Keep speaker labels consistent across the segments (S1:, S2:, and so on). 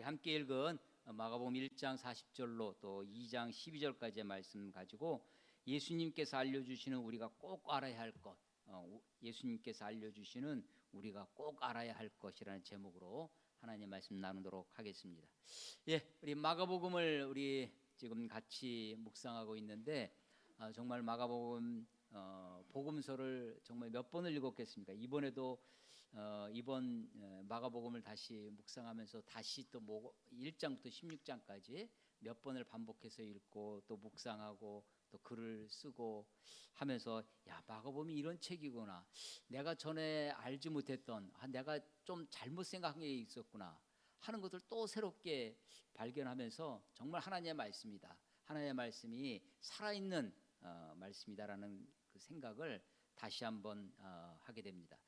S1: 함께 읽은 마가복음 1장 40절로 또 2장 12절까지의 말씀 가지고 예수님께서 알려주시는 우리가 꼭 알아야 할 것, 예수님께서 알려주시는 우리가 꼭 알아야 할 것이라는 제목으로 하나님의 말씀 나누도록 하겠습니다. 우리 마가복음을 우리 지금 같이 묵상하고 있는데 정말 마가복음 복음서를 정말 몇 번을 읽었겠습니까? 이번에도 이번 마가복음을 다시 묵상하면서 다시 또 1장부터 16장까지 몇 번을 반복해서 읽고 또 묵상하고 또 글을 쓰고 하면서 마가복음이 이런 책이구나, 내가 전에 알지 못했던, 내가 좀 잘못 생각한 게 있었구나 하는 것을 또 새롭게 발견하면서 정말 하나님의 말씀이다, 하나님의 말씀이 살아있는 말씀이다라는 그 생각을 다시 한번 하게 됩니다.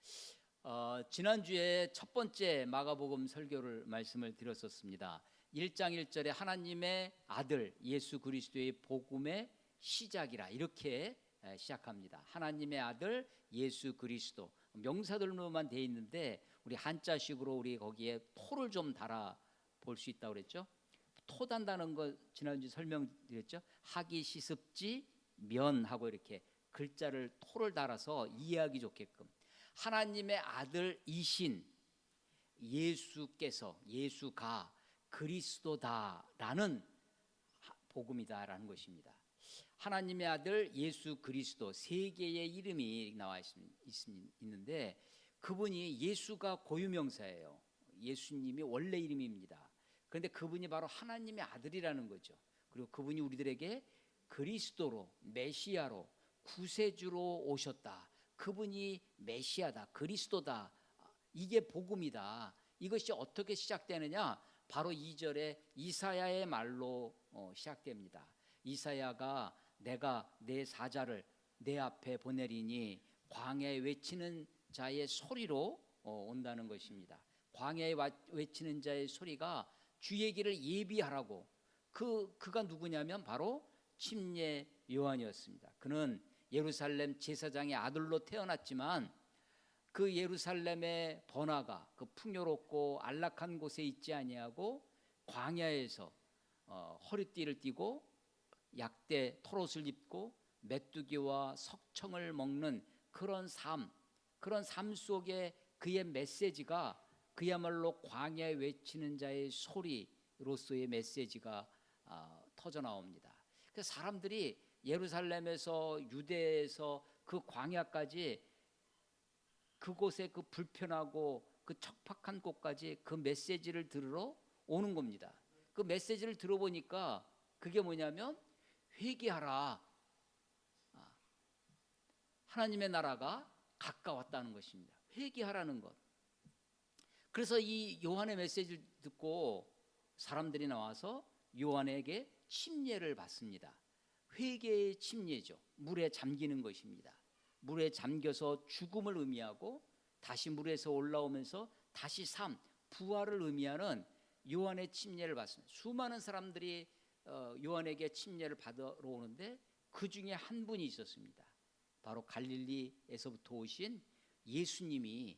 S1: 지난주에 첫 번째 마가복음 설교를 말씀을 드렸었습니다. 1장 1절에 하나님의 아들 예수 그리스도의 복음의 시작이라 이렇게 시작합니다. 하나님의 아들 예수 그리스도, 명사들로만 되어 있는데 우리 한자식으로 우리 거기에 토를 좀 달아 볼 수 있다고 그랬죠. 토 단다는 거 지난주 설명드렸죠. 하기 시습지 면하고 이렇게 글자를 토를 달아서 이해하기 좋게끔 하나님의 아들이신 예수가 그리스도다라는 복음이다라는 것입니다. 하나님의 아들 예수 그리스도, 세 개의 이름이 나와 있는데 그분이 예수가 고유명사예요. 예수님이 원래 이름입니다. 그런데 그분이 바로 하나님의 아들이라는 거죠. 그리고 그분이 우리들에게 그리스도로, 메시아로, 구세주로 오셨다. 그분이 메시아다, 그리스도다, 이게 복음이다. 이것이 어떻게 시작되느냐? 바로 2절에 이사야의 말로 시작됩니다. 이사야가 내가 내 사자를 내 앞에 보내리니 광야에 외치는 자의 소리로 온다는 것입니다. 광야에 외치는 자의 소리가 주의 길을 예비하라고. 그가 누구냐면 바로 침례 요한이었습니다. 그는 예루살렘 제사장의 아들로 태어났지만 그 예루살렘의 번화가, 그 풍요롭고 안락한 곳에 있지 아니하고 광야에서 허리띠를 띠고 약대 털옷을 입고 메뚜기와 석청을 먹는 그런 삶 속에 그의 메시지가 그야말로 광야에 외치는 자의 소리로서의 메시지가 터져 나옵니다. 그래서 사람들이 예루살렘에서 유대에서 그 광야까지, 그곳에 그 불편하고 그 척박한 곳까지 그 메시지를 들으러 오는 겁니다. 그 메시지를 들어보니까 그게 뭐냐면 회개하라, 하나님의 나라가 가까웠다는 것입니다. 회개하라는 것. 그래서 이 요한의 메시지를 듣고 사람들이 나와서 요한에게 침례를 받습니다. 회개의 침례죠. 물에 잠기는 것입니다. 물에 잠겨서 죽음을 의미하고 다시 물에서 올라오면서 다시 삶, 부활을 의미하는 요한의 침례를 받습니다. 수많은 사람들이 요한에게 침례를 받으러 오는데 그 중에 한 분이 있었습니다. 바로 갈릴리에서부터 오신 예수님이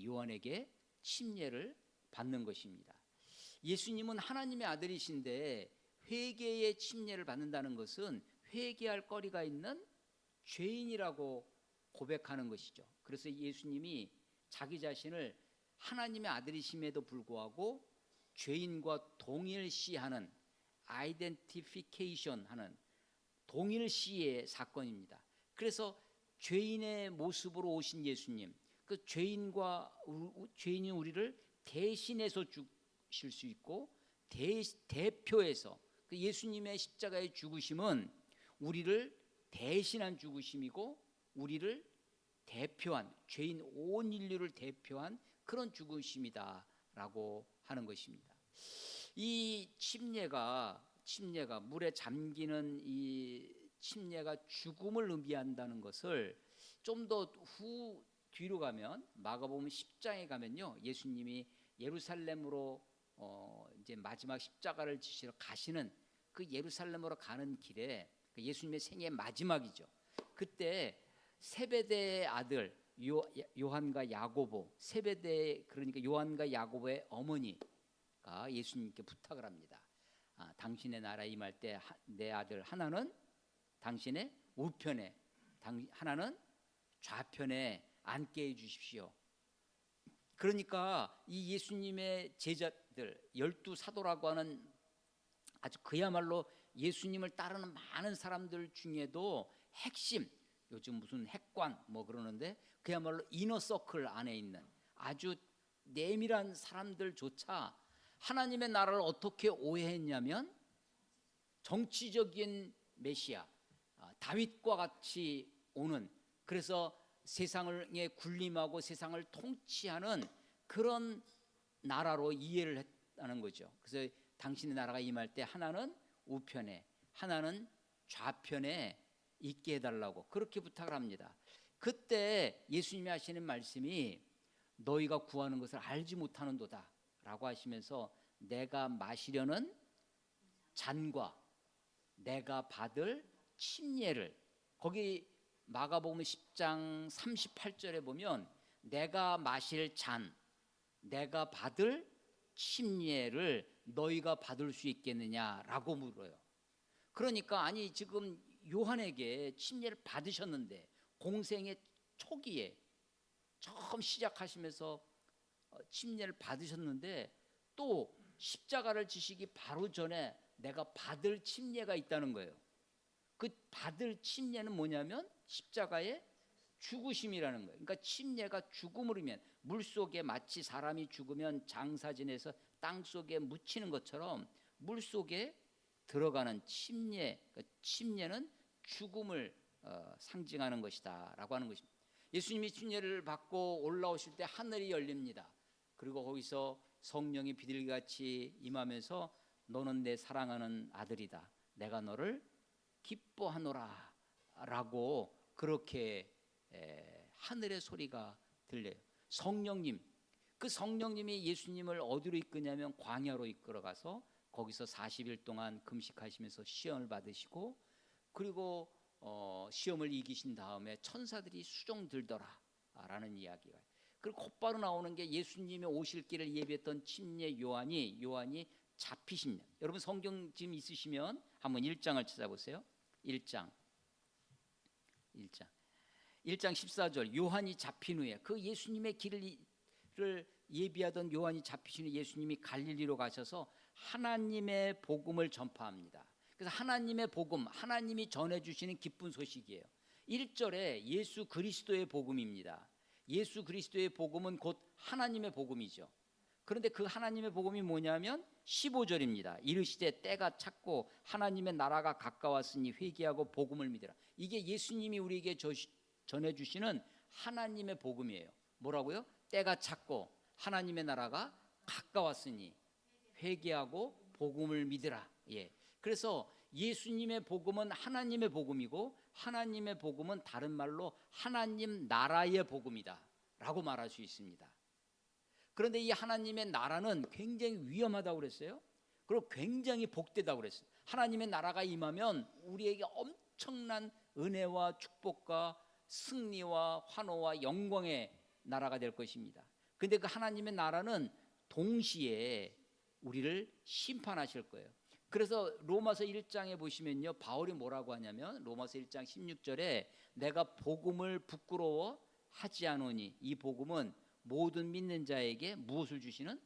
S1: 요한에게 침례를 받는 것입니다. 예수님은 하나님의 아들이신데 회개의 침례를 받는다는 것은 회개할 거리가 있는 죄인이라고 고백하는 것이죠. 그래서 예수님이 자기 자신을 하나님의 아들이심에도 불구하고 죄인과 동일시하는, 아이덴티피케이션 하는 동일시의 사건입니다. 그래서 죄인의 모습으로 오신 예수님, 그 죄인인 우리를 대신해서 죽으실 수 있고 대표해서, 그 예수님의 십자가의 죽으심은 우리를 대신한 죽으심이고 우리를 대표한, 죄인 온 인류를 대표한 그런 죽으심이다라고 하는 것입니다. 이 침례가 물에 잠기는 이 침례가 죽음을 의미한다는 것을 좀 더 뒤로 가면 마가복음 10장에 가면요, 예수님이 예루살렘으로 이제 마지막 십자가를 지시러 가시는 그 예루살렘으로 가는 길에, 그 예수님의 생애 마지막이죠. 그때 세베대의 아들 요한과 야고보, 세베대, 그러니까 요한과 야고보의 어머니가 예수님께 부탁을 합니다. 당신의 나라에 임할 때 내 아들 하나는 당신의 우편에, 하나는 좌편에 앉게 해주십시오. 그러니까 이 예수님의 제자들 12사도라고 하는 아주 그야말로 예수님을 따르는 많은 사람들 중에도 핵심, 요즘 무슨 핵관 뭐 그러는데 그야말로 이너서클 안에 있는 아주 내밀한 사람들조차 하나님의 나라를 어떻게 오해했냐면 정치적인 메시아, 다윗과 같이 오는, 그래서 세상에 군림하고 세상을 통치하는 그런 나라로 이해를 했다는 거죠. 그래서 당신의 나라가 임할 때 하나는 우편에, 하나는 좌편에 있게 해달라고 그렇게 부탁을 합니다. 그때 예수님이 하시는 말씀이 너희가 구하는 것을 알지 못하는도다 라고 하시면서 내가 마시려는 잔과 내가 받을 침례를, 거기 마가복음 10장 38절에 보면 내가 마실 잔, 내가 받을 침례를 너희가 받을 수 있겠느냐라고 물어요. 그러니까 아니 지금 요한에게 침례를 받으셨는데 공생의 초기에 처음 시작하시면서 침례를 받으셨는데 또 십자가를 지시기 바로 전에 내가 받을 침례가 있다는 거예요. 그 받을 침례는 뭐냐면 십자가의 죽으심이라는 거예요. 그러니까 침례가 죽음을 의미한, 물속에 마치 사람이 죽으면 장사진에서 땅속에 묻히는 것처럼 물속에 들어가는 침례, 그러니까 침례는 죽음을 상징하는 것이다 라고 하는 것입니다. 예수님이 침례를 받고 올라오실 때 하늘이 열립니다. 그리고 거기서 성령이 비둘기같이 임하면서 너는 내 사랑하는 아들이다, 내가 너를 기뻐하노라 라고 그렇게 하늘의 소리가 들려요. 성령님, 그 성령님이 예수님을 어디로 이끄냐면 광야로 이끌어가서 거기서 40일 동안 금식하시면서 시험을 받으시고, 그리고 시험을 이기신 다음에 천사들이 수종 들더라 라는 이야기가, 그리고 곧바로 나오는 게 예수님이 오실 길을 예비했던 침례 요한이 잡히신 날. 여러분 성경 지금 있으시면 한번 1장을 찾아보세요. 1장 14절, 요한이 잡힌 후에, 그 예수님의 길을 예비하던 요한이 잡히신 후에 예수님이 갈릴리로 가셔서 하나님의 복음을 전파합니다. 그래서 하나님의 복음, 하나님이 전해주시는 기쁜 소식이에요. 1절에 예수 그리스도의 복음입니다. 예수 그리스도의 복음은 곧 하나님의 복음이죠. 그런데 그 하나님의 복음이 뭐냐면 15절입니다. 이르시되 때가 찼고 하나님의 나라가 가까웠으니 회개하고 복음을 믿으라. 이게 예수님이 우리에게 전해주시는 하나님의 복음이에요. 뭐라고요? 때가 찼고 하나님의 나라가 가까웠으니 회개하고 복음을 믿으라. 예. 그래서 예수님의 복음은 하나님의 복음이고 하나님의 복음은 다른 말로 하나님 나라의 복음이다 라고 말할 수 있습니다. 그런데 이 하나님의 나라는 굉장히 위험하다고 그랬어요. 그리고 굉장히 복되다고 그랬어요. 하나님의 나라가 임하면 우리에게 엄청난 은혜와 축복과 승리와 환호와 영광의 나라가 될 것입니다. 그런데 그 하나님의 나라는 동시에 우리를 심판하실 거예요. 그래서 로마서 1장에 보시면요, 바울이 뭐라고 하냐면 로마서 1장 16절에 내가 복음을 부끄러워하지 않으니, 이 복음은 모든 믿는 자에게 무엇을 주시는?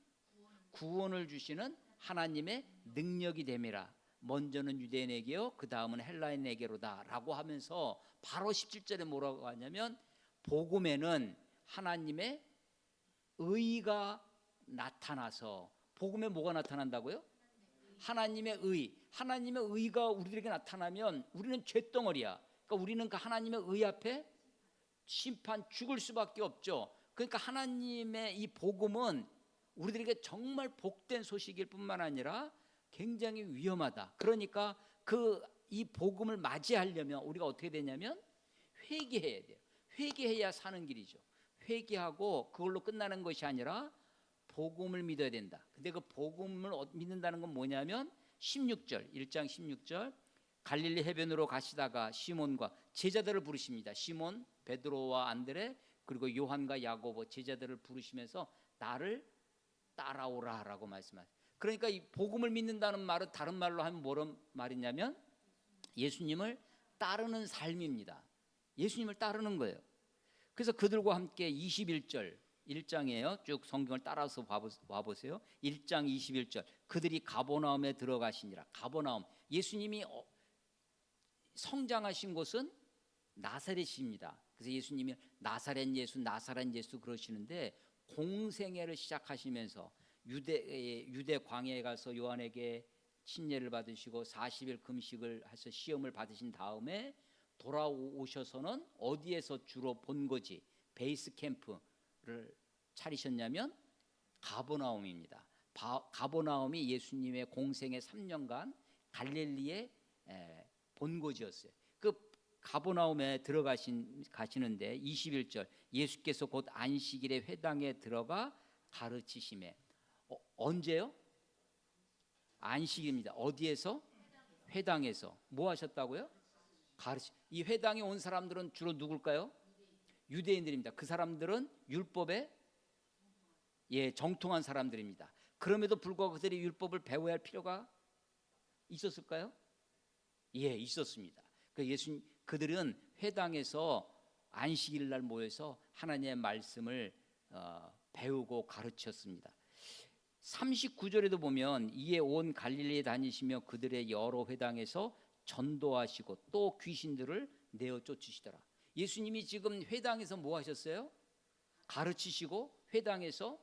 S1: 구원을 주시는 하나님의 능력이 됨이라. 먼저는 유대인에게요, 그 다음은 헬라인에게로다 라고 하면서 바로 17절에 뭐라고 하냐면 복음에는 하나님의 의가 나타나서, 복음에 뭐가 나타난다고요? 하나님의 의. 하나님의 의가 우리들에게 나타나면 우리는 쇳덩어리야. 그러니까 우리는 그 하나님의 의 앞에 심판, 죽을 수밖에 없죠. 그러니까 하나님의 이 복음은 우리들에게 정말 복된 소식일 뿐만 아니라 굉장히 위험하다. 그러니까 이 복음을 맞이하려면 우리가 어떻게 되냐면 회개해야 돼요. 회개해야 사는 길이죠. 회개하고 그걸로 끝나는 것이 아니라 복음을 믿어야 된다. 근데 그 복음을 믿는다는 건 뭐냐면 16절, 1장 16절, 갈릴리 해변으로 가시다가 시몬과 제자들을 부르십니다. 시몬, 베드로와 안드레, 그리고 요한과 야고보 제자들을 부르시면서 나를 따라오라라고 말씀하세요. 그러니까 이 복음을 믿는다는 말은 다른 말로 하면 뭐란 말이냐면 예수님을 따르는 삶입니다. 예수님을 따르는 거예요. 그래서 그들과 함께 21절 1장이에요. 쭉 성경을 따라서 와보세요. 1장 21절 그들이 가버나움에 들어가시니라. 가버나움, 예수님이 성장하신 곳은 나사렛입니다. 그래서 예수님이 나사렛 예수 그러시는데 공생애를 시작하시면서 유대 광야에 가서 요한에게 침례를 받으시고 40일 금식을 해서 시험을 받으신 다음에 돌아오셔서는 어디에서 주로 본거지 베이스 캠프를 차리셨냐면 가버나움입니다. 가버나움이 예수님의 공생의 3년간 갈릴리의 본거지였어요. 그 가버나움에 가시는데 21절 예수께서 곧 안식일에 회당에 들어가 가르치심에 언제요? 안식입니다. 어디에서? 회당에서. 뭐 하셨다고요? 이 회당에 온 사람들은 주로 누굴까요? 유대인들입니다. 그 사람들은 율법에 정통한 사람들입니다. 그럼에도 불구하고 그들이 율법을 배워야 할 필요가 있었을까요? 있었습니다. 그들은 회당에서 안식일 날 모여서 하나님의 말씀을 배우고 가르쳤습니다. 39절에도 보면 이에 온 갈릴리에 다니시며 그들의 여러 회당에서 전도하시고 또 귀신들을 내어 쫓으시더라. 예수님이 지금 회당에서 뭐 하셨어요? 가르치시고 회당에서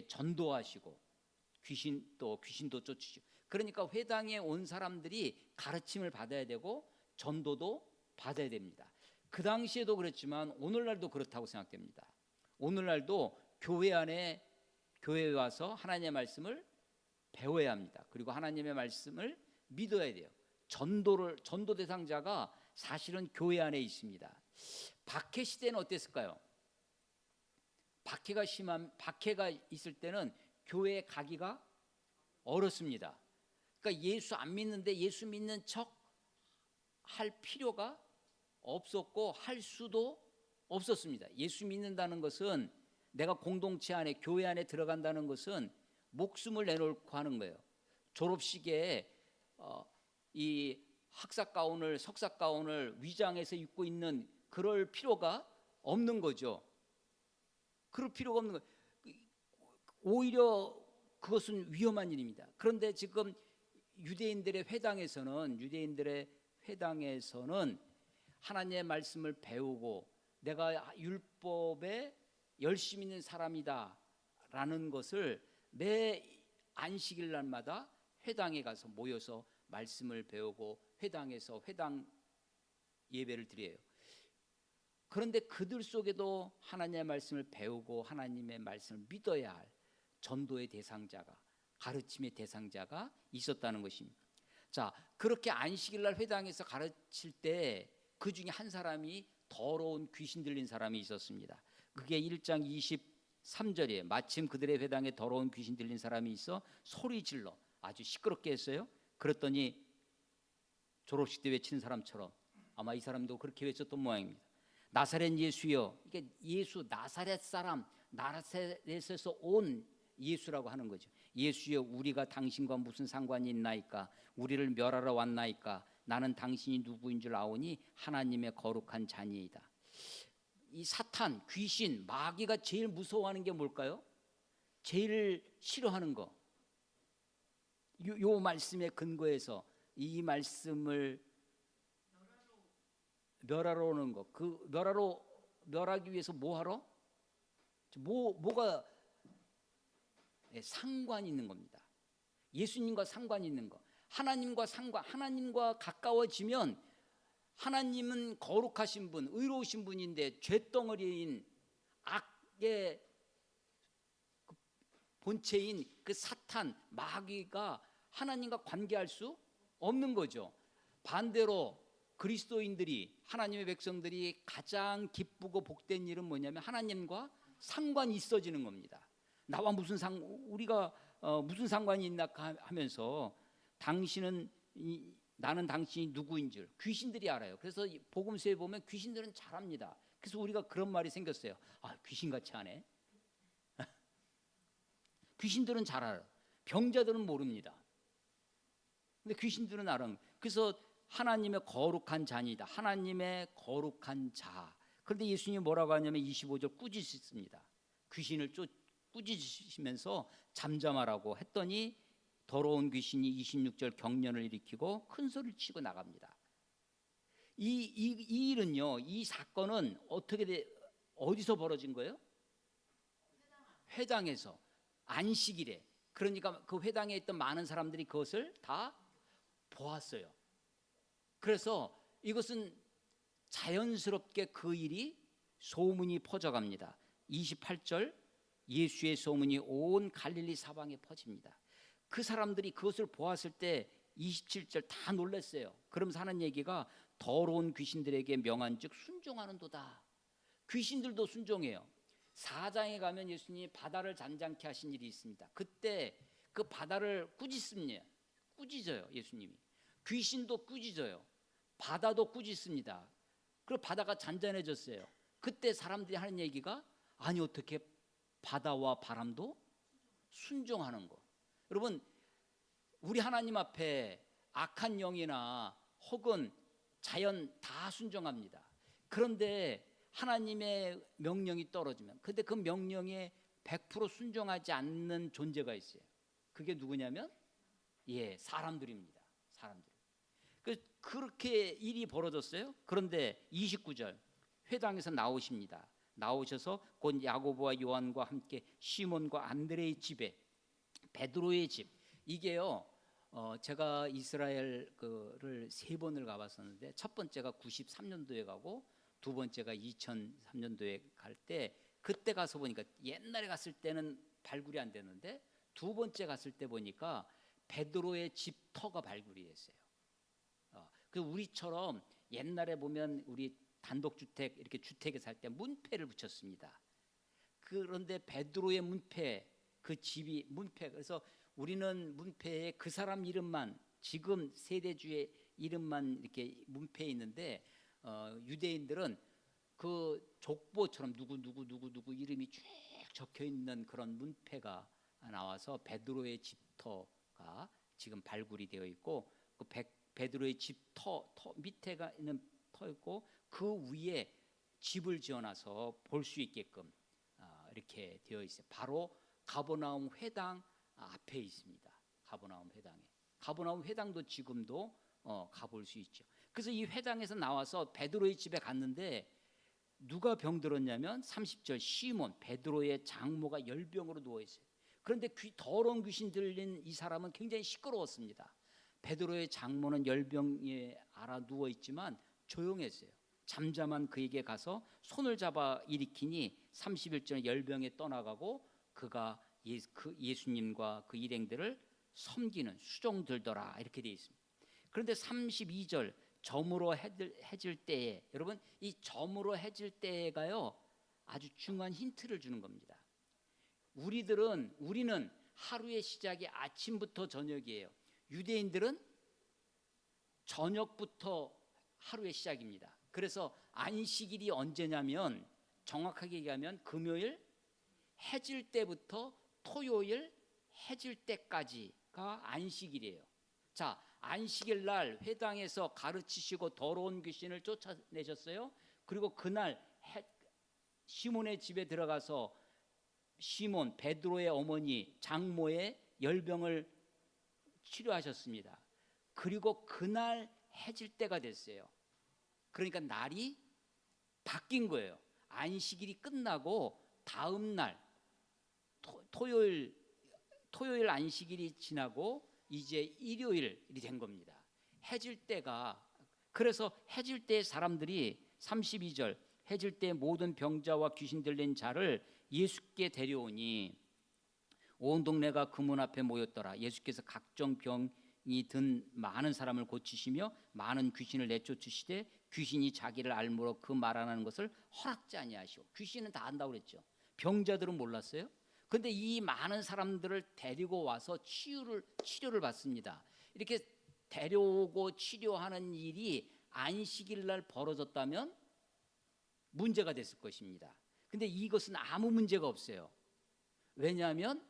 S1: 전도하시고 귀신도 쫓으시고. 그러니까 회당에 온 사람들이 가르침을 받아야 되고 전도도 받아야 됩니다. 그 당시에도 그랬지만 오늘날도 그렇다고 생각됩니다. 오늘날도 교회에 와서 하나님의 말씀을 배워야 합니다. 그리고 하나님의 말씀을 믿어야 돼요. 전도 대상자가 사실은 교회 안에 있습니다. 박해 시대는 어땠을까요? 박해가 있을 때는 교회에 가기가 어렵습니다. 그러니까 예수 안 믿는데 예수 믿는 척 할 필요가 없었고 할 수도 없었습니다. 예수 믿는다는 것은 내가 공동체 안에 교회 안에 들어간다는 것은 목숨을 내놓고 하는 거예요. 졸업식에 이 학사 가운을 석사 가운을 위장해서 입고 있는 그럴 필요가 없는 거죠. 그럴 필요가 없는 거예요. 오히려 그것은 위험한 일입니다. 그런데 지금 유대인들의 회당에서는 하나님의 말씀을 배우고 내가 율법에 열심히 있는 사람이다라는 것을 매 안식일 날마다 회당에 가서 모여서 말씀을 배우고 회당에서 회당 예배를 드려요. 그런데 그들 속에도 하나님의 말씀을 배우고 하나님의 말씀을 믿어야 할 전도의 대상자가, 가르침의 대상자가 있었다는 것입니다. 자, 그렇게 안식일 날 회당에서 가르칠 때 그 중에 한 사람이 더러운 귀신 들린 사람이 있었습니다. 그게 1장 23절이에요. 마침 그들의 회당에 더러운 귀신 들린 사람이 있어 소리 질러 아주 시끄럽게 했어요. 그랬더니 졸업식 때 외치는 사람처럼 아마 이 사람도 그렇게 외쳤던 모양입니다. 나사렛 예수여. 이게 예수, 나사렛 사람, 나사렛에서 온 예수라고 하는 거죠. 예수여, 우리가 당신과 무슨 상관이 있나이까? 우리를 멸하러 왔나이까? 나는 당신이 누구인 줄 아오니 하나님의 거룩한 자니이다. 이 사탄, 귀신, 마귀가 제일 무서워하는 게 뭘까요? 제일 싫어하는 거. 요 말씀에 근거해서 이 말씀을 멸하러 오는 거. 그 멸하기 위해서 뭐 하러? 뭐가 상관이 있는 겁니다. 예수님과 상관이 있는 거. 하나님과 가까워지면 하나님은 거룩하신 분, 의로우신 분인데 죄덩어리인 악의 본체인 그 사탄, 마귀가 하나님과 관계할 수 없는 거죠. 반대로 그리스도인들이, 하나님의 백성들이 가장 기쁘고 복된 일은 뭐냐면 하나님과 상관이 있어지는 겁니다. 나와 우리가 무슨 상관이 있나 하면서 나는 당신이 누구인 줄 귀신들이 알아요. 그래서 복음서에 보면 귀신들은 잘합니다. 그래서 우리가 그런 말이 생겼어요. 아, 귀신같이 하네. 귀신들은 잘 알아요. 병자들은 모릅니다. 근데 귀신들은 알아요. 그래서 하나님의 거룩한 자니다. 하나님의 거룩한 자. 그런데 예수님이 뭐라고 하냐면 25절 꾸짖습니다. 귀신을 꾸짖으시면서 잠잠하라고 했더니 더러운 귀신이 26절 경련을 일으키고 큰 소리를 치고 나갑니다. 이 일은요, 이 사건은 어디서 벌어진 거예요? 회당에서, 안식일에. 그러니까 그 회당에 있던 많은 사람들이 그것을 다 보았어요. 그래서 이것은 자연스럽게 그 일이 소문이 퍼져갑니다. 28절 예수의 소문이 온 갈릴리 사방에 퍼집니다. 그 사람들이 그것을 보았을 때 27절 다 놀랐어요. 그러면서 하는 얘기가 더러운 귀신들에게 명한즉 순종하는도다. 귀신들도 순종해요. 4장에 가면 예수님이 바다를 잔잔케 하신 일이 있습니다. 그때 그 바다를 꾸짖어요. 예수님이. 귀신도 꾸짖어요. 바다도 꾸짖습니다. 그리고 바다가 잔잔해졌어요. 그때 사람들이 하는 얘기가 아니 어떻게 바다와 바람도 순종하는 거. 여러분 우리 하나님 앞에 악한 영이나 혹은 자연 다 순종합니다. 그런데 하나님의 명령이 떨어지면 근데 그 명령에 100% 순종하지 않는 존재가 있어요. 그게 누구냐면 사람들입니다. 사람들. 그렇게 일이 벌어졌어요. 그런데 29절 회당에서 나오십니다. 나오셔서 곧 야고보와 요한과 함께 시몬과 안드레의 집에 베드로의 집. 이게요 제가 이스라엘을 3번을 가봤었는데 첫 번째가 93년도에 가고 두 번째가 2003년도에 갈 때 그때 가서 보니까 옛날에 갔을 때는 발굴이 안 됐는데 두 번째 갔을 때 보니까 베드로의 집터가 발굴이 됐어요. 그 우리처럼 옛날에 보면 우리 단독주택 이렇게 주택에 살 때 문패를 붙였습니다. 그런데 베드로의 문패 그 집이 문패 그래서 우리는 문패에 그 사람 이름만 지금 세대주의 이름만 이렇게 문패에 있는데 유대인들은 그 족보처럼 누구 이름이 쭉 적혀 있는 그런 문패가 나와서 베드로의 집터가 지금 발굴이 되어 있고 그 베드로의 집터 밑에가 있는 터 있고 그 위에 집을 지어놔서 볼 수 있게끔 이렇게 되어 있어요. 바로 가버나움 회당 앞에 있습니다. 가버나움 회당도 지금도 가볼 수 있죠. 그래서 이 회당에서 나와서 베드로의 집에 갔는데 누가 병들었냐면 30절 시몬 베드로의 장모가 열병으로 누워 있어요. 그런데 더러운 귀신 들린 이 사람은 굉장히 시끄러웠습니다. 베드로의 장모는 열병에 알아 누워 있지만 조용했어요. 잠잠한 그에게 가서 손을 잡아 일으키니 31절 열병에 떠나가고 그가 예수님과 그 일행들을 섬기는 수종들더라 이렇게 되어 있습니다. 그런데 32절 저물어 해질 때에 여러분 이 저물어 해질 때가요 아주 중요한 힌트를 주는 겁니다. 우리는 하루의 시작이 아침부터 저녁이에요. 유대인들은 저녁부터 하루의 시작입니다. 그래서 안식일이 언제냐면 정확하게 얘기하면 금요일 해질 때부터 토요일 해질 때까지가 안식일이에요. 자, 안식일 날 회당에서 가르치시고 더러운 귀신을 쫓아내셨어요. 그리고 그날 시몬의 집에 들어가서 시몬 베드로의 어머니 장모의 열병을 치료하셨습니다. 그리고 그날 해질 때가 됐어요. 그러니까 날이 바뀐 거예요. 안식일이 끝나고 다음 날 토요일 안식일이 지나고 이제 일요일이 된 겁니다. 해질 때가 그래서 해질 때 사람들이 32절 해질 때 모든 병자와 귀신 들린 자를 예수께 데려오니 온 동네가 그 문 앞에 모였더라. 예수께서 각종 병이 든 많은 사람을 고치시며 많은 귀신을 내쫓으시되 귀신이 자기를 알므로 그 말하는 것을 허락지 아니하시오. 귀신은 다 안다고 그랬죠. 병자들은 몰랐어요. 그런데 이 많은 사람들을 데리고 와서 치료를 받습니다. 이렇게 데려오고 치료하는 일이 안식일 날 벌어졌다면 문제가 됐을 것입니다. 근데 이것은 아무 문제가 없어요. 왜냐하면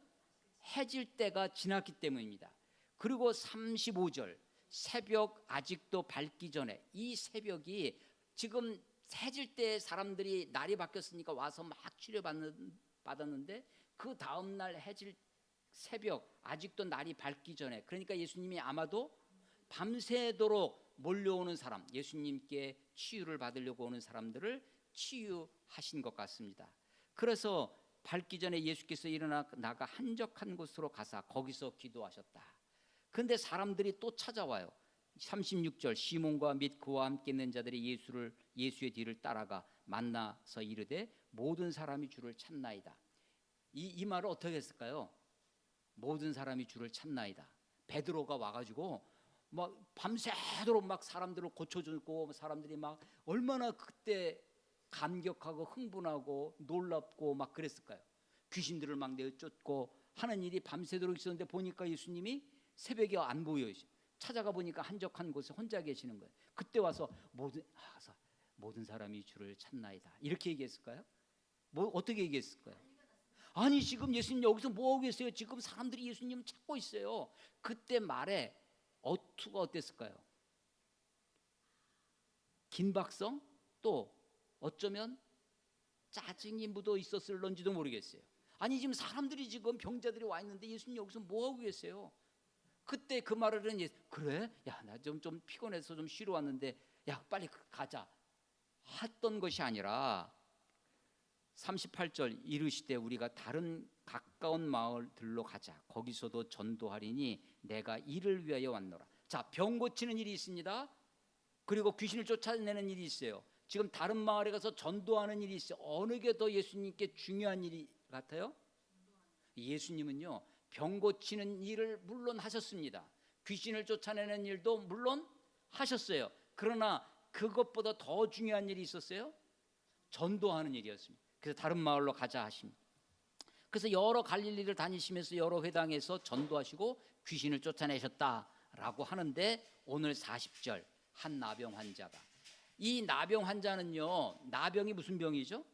S1: 해질 때가 지났기 때문입니다. 그리고 35절 새벽 아직도 밝기 전에, 이 새벽이 지금 해질 때 사람들이 날이 바뀌었으니까 와서 막 치료받았는데 그 다음날 해질 새벽 아직도 날이 밝기 전에, 그러니까 예수님이 아마도 밤새도록 몰려오는 사람, 예수님께 치유를 받으려고 오는 사람들을 치유하신 것 같습니다. 그래서 밝기 전에 예수께서 일어나 나가 한적한 곳으로 가사 거기서 기도하셨다. 그런데 사람들이 또 찾아와요. 36절 시몬과 및 그와 함께 있는 자들이 예수의 뒤를 따라가 만나서 이르되 모든 사람이 주를 찾나이다. 이 말을 어떻게 했을까요? 모든 사람이 주를 찾나이다. 베드로가 와가지고 막 밤새도록 막 사람들을 고쳐주고, 사람들이 막 얼마나 그때 감격하고 흥분하고 놀랍고 막 그랬을까요? 귀신들을 막 내쫓고 하는 일이 밤새도록 있었는데 보니까 예수님이 새벽에 안 보여요. 찾아가 보니까 한적한 곳에 혼자 계시는 거예요. 그때 와서 모든 사람이 주를 찾나이다 이렇게 얘기했을까요? 뭐 어떻게 얘기했을까요? 아니 지금 예수님 여기서 뭐하고 계세요? 지금 사람들이 예수님 찾고 있어요. 그때 말에 어투가 어땠을까요? 긴박성, 또 어쩌면 짜증이 묻어 있었을런지도 모르겠어요. 아니 지금 사람들이 지금 병자들이 와 있는데 예수님 여기서 뭐하고 계세요? 그때 그 말을 하니 그래? 야 나 좀 피곤해서 좀 쉬러 왔는데 야 빨리 가자 했던 것이 아니라 38절 이르시되 우리가 다른 가까운 마을들로 가자 거기서도 전도하리니 내가 이를 위하여 왔노라. 자, 병 고치는 일이 있습니다. 그리고 귀신을 쫓아내는 일이 있어요. 지금 다른 마을에 가서 전도하는 일이 있어요. 어느 게 더 예수님께 중요한 일이 같아요? 예수님은요 병 고치는 일을 물론 하셨습니다. 귀신을 쫓아내는 일도 물론 하셨어요. 그러나 그것보다 더 중요한 일이 있었어요. 전도하는 일이었습니다. 그래서 다른 마을로 가자 하십니다. 그래서 여러 갈릴리를 다니시면서 여러 회당에서 전도하시고 귀신을 쫓아내셨다라고 하는데 오늘 40절 한 나병 환자가, 이 나병 환자는요 나병이 무슨 병이죠?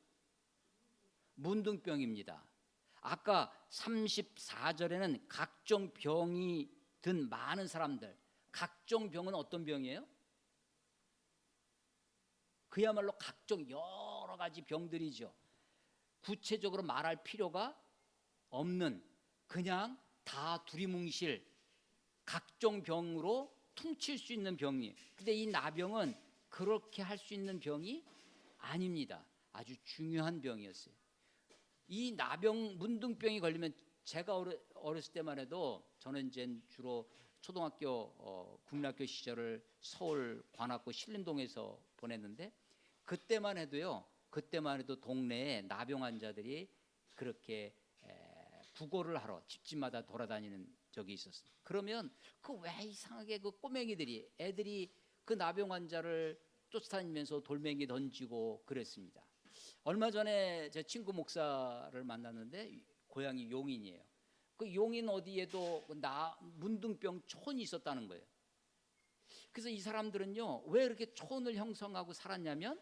S1: 문둥병입니다. 아까 34절에는 각종 병이 든 많은 사람들, 각종 병은 어떤 병이에요? 그야말로 각종 여러 가지 병들이죠. 구체적으로 말할 필요가 없는 그냥 다 두리뭉실 각종 병으로 퉁칠 수 있는 병이에요. 근데 이 나병은 그렇게 할 수 있는 병이 아닙니다. 아주 중요한 병이었어요. 이 나병 문둥병이 걸리면 제가 어렸을 때만 해도 저는 이제 주로 초등학교 국민학교 시절을 서울 관악구 신림동에서 보냈는데 그때만 해도 동네에 나병 환자들이 그렇게 구걸을 하러 집집마다 돌아다니는 적이 있었어요. 그러면 그 왜 이상하게 그 꼬맹이들이 애들이 그 나병 환자를 쫓아다니면서 돌멩이 던지고 그랬습니다. 얼마 전에 제 친구 목사를 만났는데 고향이 용인이에요. 그 용인 어디에도 문둥병 촌이 있었다는 거예요. 그래서 이 사람들은요 왜 이렇게 촌을 형성하고 살았냐면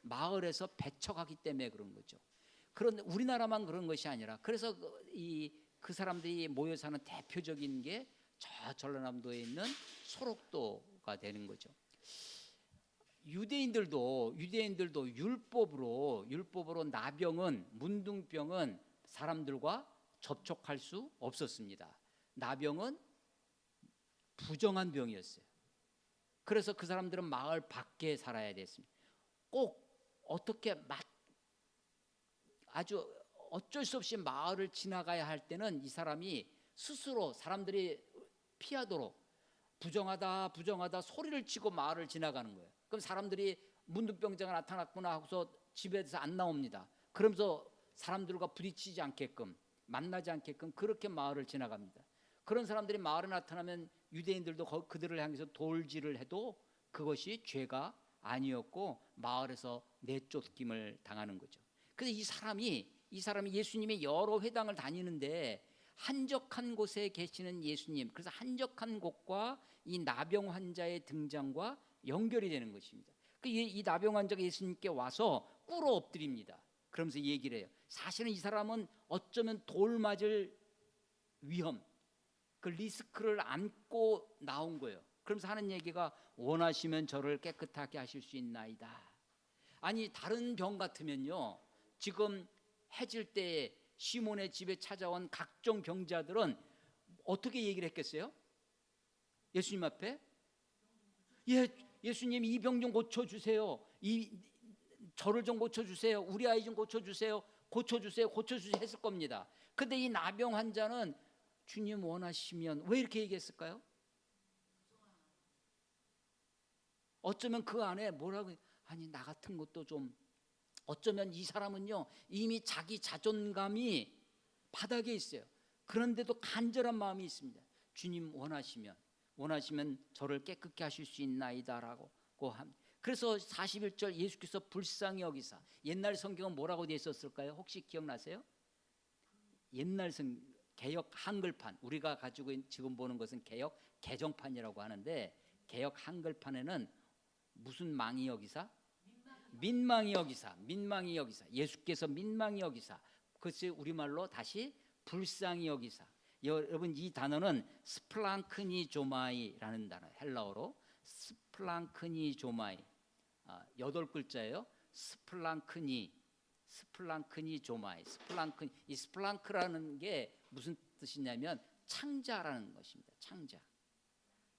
S1: 마을에서 배척하기 때문에 그런 거죠. 그런데 우리나라만 그런 것이 아니라 그래서 그 사람들이 모여 사는 대표적인 게 저 전라남도에 있는 소록도가 되는 거죠. 유대인들도 율법으로 나병은 문둥병은 사람들과 접촉할 수 없었습니다. 나병은 부정한 병이었어요. 그래서 그 사람들은 마을 밖에 살아야 됐습니다. 꼭 어떻게 아주 어쩔 수 없이 마을을 지나가야 할 때는 이 사람이 스스로 사람들이 피하도록 부정하다 소리를 치고 마을을 지나가는 거예요. 그럼 사람들이 문둥병자가 나타났구나 하고서 집에서 안 나옵니다. 그러면서 사람들과 부딪히지 않게끔 만나지 않게끔 그렇게 마을을 지나갑니다. 그런 사람들이 마을에 나타나면 유대인들도 그들을 향해서 돌질을 해도 그것이 죄가 아니었고 마을에서 내쫓김을 당하는 거죠. 그래서 이 사람이 예수님의 여러 회당을 다니는데 한적한 곳에 계시는 예수님, 그래서 한적한 곳과 이 나병 환자의 등장과 연결이 되는 것입니다. 이 나병 환자가 예수님께 와서 꿇어 엎드립니다. 그러면서 얘기를 해요. 사실은 이 사람은 어쩌면 돌 맞을 위험, 그 리스크를 안고 나온 거예요. 그러면서 하는 얘기가 원하시면 저를 깨끗하게 하실 수 있나이다. 아니 다른 병 같으면요, 지금 해질 때에 시몬의 집에 찾아온 각종 병자들은 어떻게 얘기를 했겠어요? 예수님 앞에 예수님 이 병 좀 고쳐주세요. 저를 좀 고쳐주세요. 우리 아이 좀 고쳐주세요. 고쳐주세요. 했을 겁니다. 근데 이 나병 환자는 주님 원하시면 왜 이렇게 얘기했을까요? 어쩌면 그 안에 뭐라고, 아니 나 같은 것도 좀, 어쩌면 이 사람은요 이미 자기 자존감이 바닥에 있어요. 그런데도 간절한 마음이 있습니다. 주님 원하시면 저를 깨끗게 하실 수 있나이다라고. 그래서 41절 예수께서 불쌍히 여기사, 옛날 성경은 뭐라고 되어 있었을까요? 혹시 기억나세요? 옛날 개역 한글판, 우리가 가지고 지금 보는 것은 개역 개정판이라고 하는데, 개역 한글판에는 무슨 망이 여기사? 민망히 여기사. 예수께서 민망히 여기사, 그것이 우리말로 다시 불쌍히 여기사. 여러분 이 단어는 스플랑크니조마이라는 단어, 헬라어로 스플랑크니조마이, 8글자예요. 스플랑크니조마이. 이 스플랑크라는 게 무슨 뜻이냐면 창자라는 것입니다. 창자.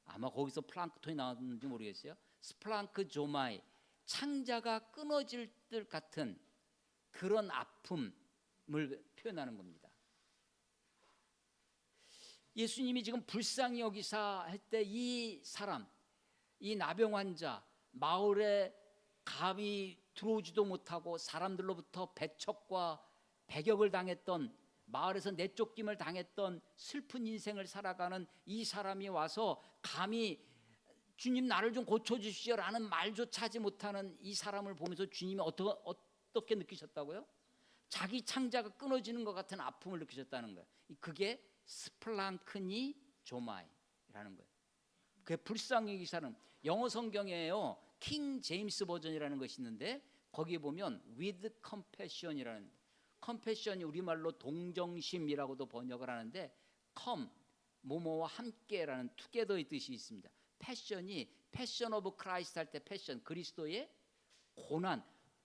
S1: 아마 거기서 플랑크톤이 나왔는지 모르겠어요. 스플랑크조마이, 창자가 끊어질 듯 같은 그런 아픔을 표현하는 겁니다. 예수님이 지금 불쌍히 여기사 할 때 이 사람, 이 나병 환자, 마을에 감히 들어오지도 못하고 사람들로부터 배척과 배격을 당했던, 마을에서 내쫓김을 당했던 슬픈 인생을 살아가는 이 사람이 와서 감히 주님 나를 좀 고쳐주시오라는 말조차 하지 못하는 이 사람을 보면서 주님이 어떻게 느끼셨다고요? 자기 창자가 끊어지는 것 같은 아픔을 느끼셨다는 거예요. 그게 스플랑크니조마이라는 거예요. 그게 불쌍히 여기사는, 영어 성경에요 킹 제임스 버전이라는 것이 있는데 거기에 보면 with compassion이라는, compassion이 우리말로 동정심이라고도 번역을 하는데, come 뭐뭐와 함께라는 together의 뜻이 있습니다. 패션이 패션 오브 크라이스트 할 때 패션, 그리스도의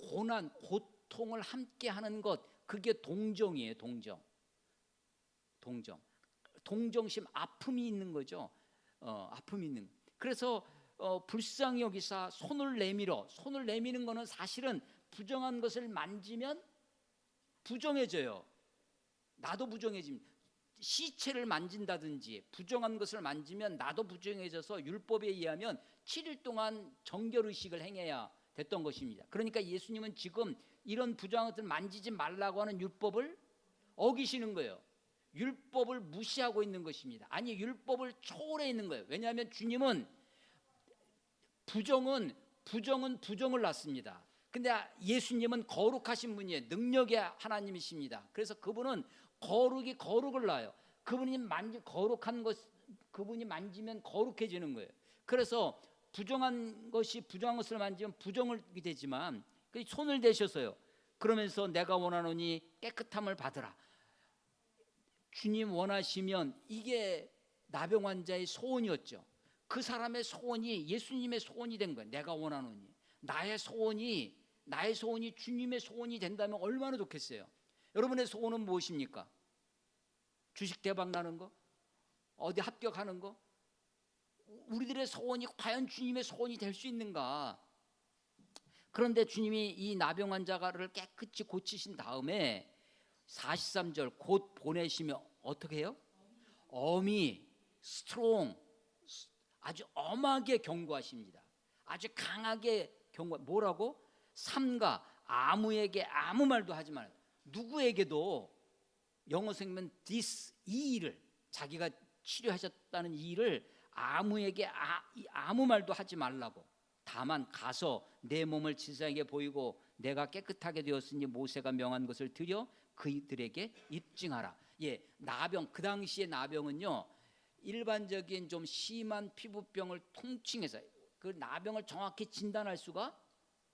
S1: 고통을 함께하는 것, 그게 동정이에요. 동정심, 아픔이 있는 거죠. 아픔이 있는. 그래서 불쌍히 여기사 손을 내미는 거는 사실은 부정한 것을 만지면 부정해져요. 나도 부정해집니다. 시체를 만진다든지 부정한 것을 만지면 나도 부정해져서 율법에 의하면 7일 동안 정결의식을 행해야 됐던 것입니다. 그러니까 예수님은 지금 이런 부정한 것을 만지지 말라고 하는 율법을 어기시는 거예요. 율법을 무시하고 있는 것입니다. 아니 율법을 초월해 있는 거예요. 왜냐하면 주님은 부정을 낳습니다. 근데 예수님은 거룩하신 분이에요. 능력의 하나님이십니다. 그래서 그분은 거룩을 낳아요. 그분이 거룩한 것, 그분이 만지면 거룩해지는 거예요. 그래서 부정한 것을 만지면 부정이 되지만 손을 대셔서요, 그러면서 내가 원하노니 깨끗함을 받으라. 주님 원하시면, 이게 나병 환자의 소원이었죠. 그 사람의 소원이 예수님의 소원이 된 거예요. 내가 원하노니, 나의 소원이 주님의 소원이 된다면 얼마나 좋겠어요. 여러분의 소원은 무엇입니까? 주식 대박 나는 거? 어디 합격하는 거? 우리들의 소원이 과연 주님의 소원이 될 수 있는가? 그런데 주님이 이 나병 환자를 깨끗이 고치신 다음에 43절 곧 보내시며 어떻게 해요? 엄히 스트롱, 아주 엄하게 경고하십니다. 아주 강하게 뭐라고? 삼가 아무에게 아무 말도 하지 말아요. 누구에게도, 영어 성경은 이 일을, 자기가 치료하셨다는 이 일을 아무에게 아무 말도 하지 말라고. 다만 가서 내 몸을 제사장에게 보이고 내가 깨끗하게 되었으니 모세가 명한 것을 드려 그들에게 입증하라. 나병, 그 당시의 나병은요 일반적인 좀 심한 피부병을 통칭해서 그 나병을 정확히 진단할 수가